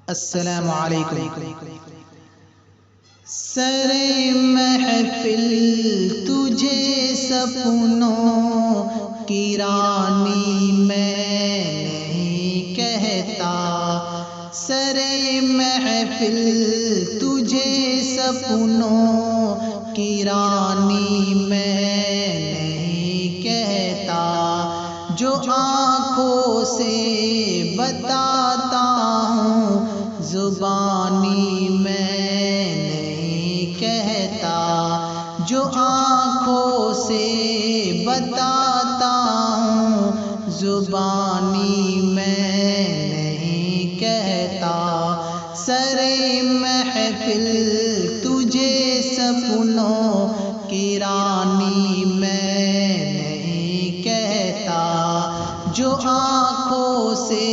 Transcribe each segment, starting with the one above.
السلام علیکم۔ سر محفل تجھے سپنوں کی رانی میں نہیں کہتا، سر محفل تجھے سپنوں کی رانی میں نہیں کہتا، جو آنکھوں سے بتاتا ہوں زبانی میں نہیں کہتا، جو آنکھوں سے بتاتا ہوں زبانی میں نہیں کہتا، سر محفل تجھے سپنوں کی رانی میں نہیں کہتا، جو آنکھوں سے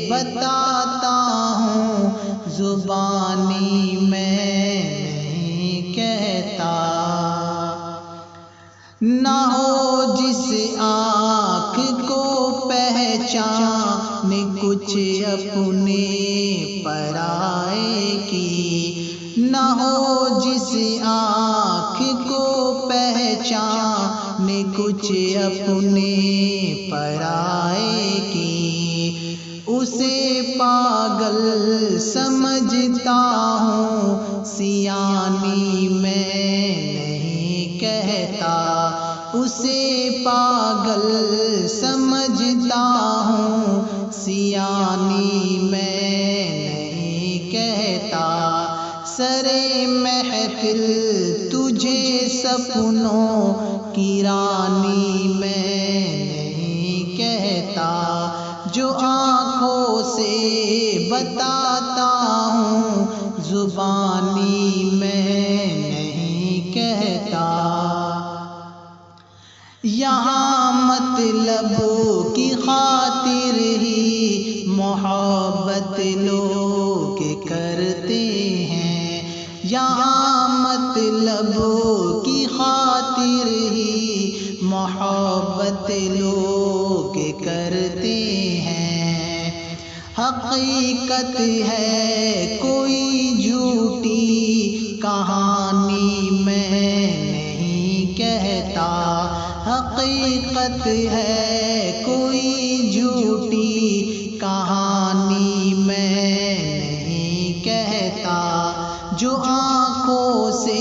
بتاتا ہوں زبانی میں نہیں کہتا، نہ ہو جس آنکھ کو پہچان کچھ اپنے پرائے کی، نہ ہو جس آنکھ کو پہچان کچھ اپنے پرائے کی، اسے پاگل سمجھتا ہوں سیانی میں نہیں کہتا، اسے پاگل سمجھتا ہوں سیانی میں نہیں کہتا، سر محفل تجھے سپنوں کی رانی میں نہیں کہتا، جو آنکھوں سے بتاتا ہوں زبانی میں نہیں کہتا، یہاں مطلب کی خاطر ہی محبت لوگ کرتے ہیں، یہاں مطلب کی خاطر ہی محبت لوگ کرتے ہیں، حقیقت ہے کوئی جھوٹی کہانی میں نہیں کہتا، حقیقت ہے کوئی جھوٹی کہانی میں نہیں کہتا، جو آنکھوں سے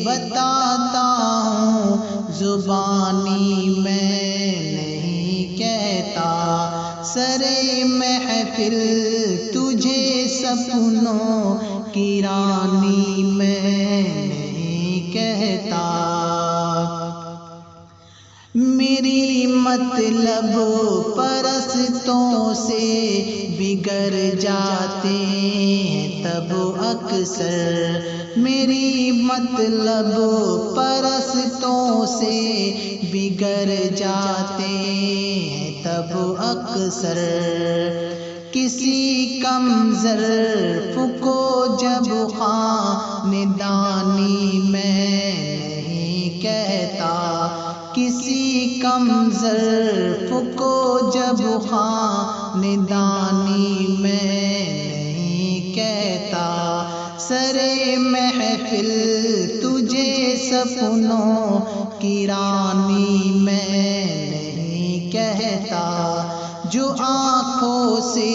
بتاتا ہوں زبانی میں نہیں کہتا، سر محفل تجھے سپنوں کی رانی میں نہیں کہتا، میری مطلب پرستوں سے بگڑ جاتے ہیں تب اکثر، میری مطلب پرستوں سے بگڑ جاتے ہیں تب اکثر، کسی کم ظرف کو جب خاندانی میں نہیں کہتا، کسی کم ظرف کو جب خاندانی میں نہیں کہتا، سر محفل تجھے سپنوں کی رانی میں نہیں کہتا، جو آنکھوں سے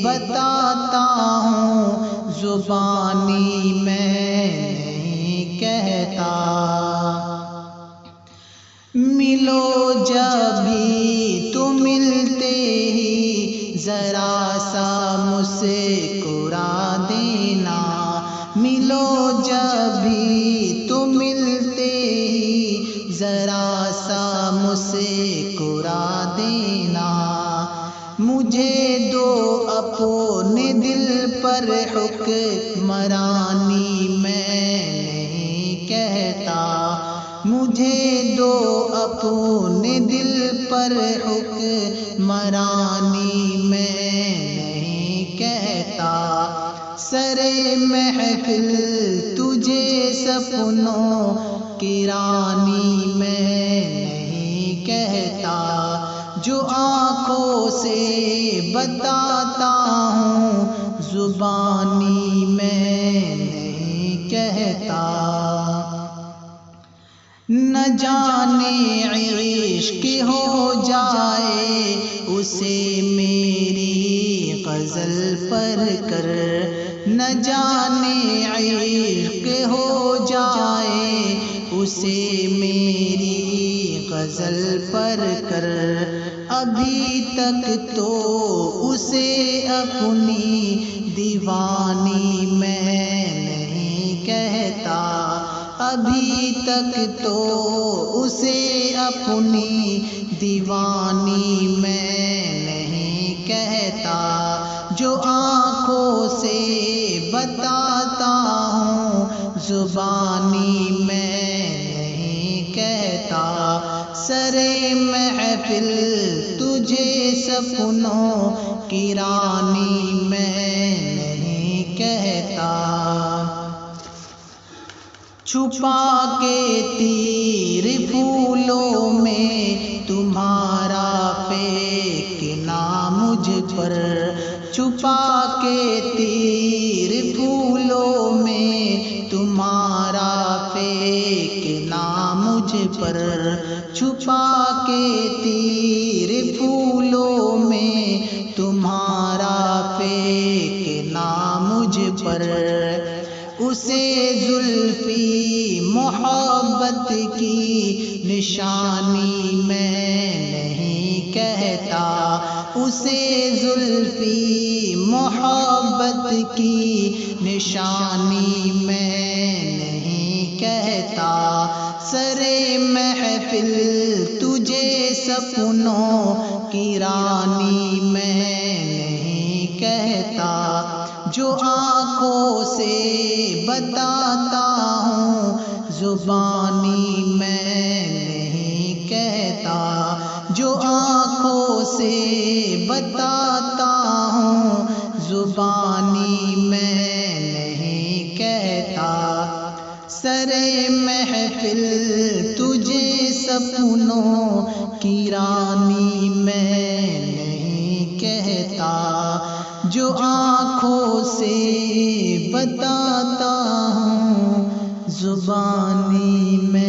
بتاتا ہوں زبانی میں نہیں کہتا، ملو جب بھی تو ملتے ہی ذرا سا مسکرا دینا، ملو جب بھی تو ملتے ہی ذرا سا مسکرا دینا، مجھے دو اپنے دل پر حکمرانی میں نہیں کہتا، مجھے دو اپنے دل پر حکمرانی میں نہیں کہتا، سر محفل تجھے سپنوں کی رانی میں نہیں کہتا، جو آنکھوں سے بتاتا ہوں زبانی میں نہیں کہتا، نہ جانے عشق ہو جائے اسے میری غزل پر کر، نہ جانے عشق ہو جائے اسے میری غزل پر کر، ابھی تک تو اسے اپنی دیوانی میں نہیں کہتا، ابھی تک تو اسے اپنی دیوانی میں نہیں کہتا، جو آنکھوں سے بتاتا ہوں زبانی میں نہیں کہتا، سرے محفل تجھے سپنوں کی رانی میں نہیں کہتا، چھپا کے تیر پھولوں میں تمہارا پھینکنا مجھ پر، چھپا کے تیر پھولوں میں تمہارا پھینکنا مجھ پر، چھپا کے تیر پھولوں میں تمہارا پھینکنا مجھ پر، اسے زلفی محبت کی نشانی میں نہیں کہتا، اسے زلفی محبت کی نشانی میں نہیں کہتا، سرے محفل تجھے سپنوں کی رانی میں نہیں کہتا، جو آنکھوں سے بتاتا ہوں زبانی میں نہیں کہتا، جو آنکھوں سے بتاتا ہوں زبانی میں نہیں کہتا، سرے محفل تجھے سپنوں کی رانی میں نہیں کہتا، جو آنکھوں سے بتاتا ہوں زبانی میں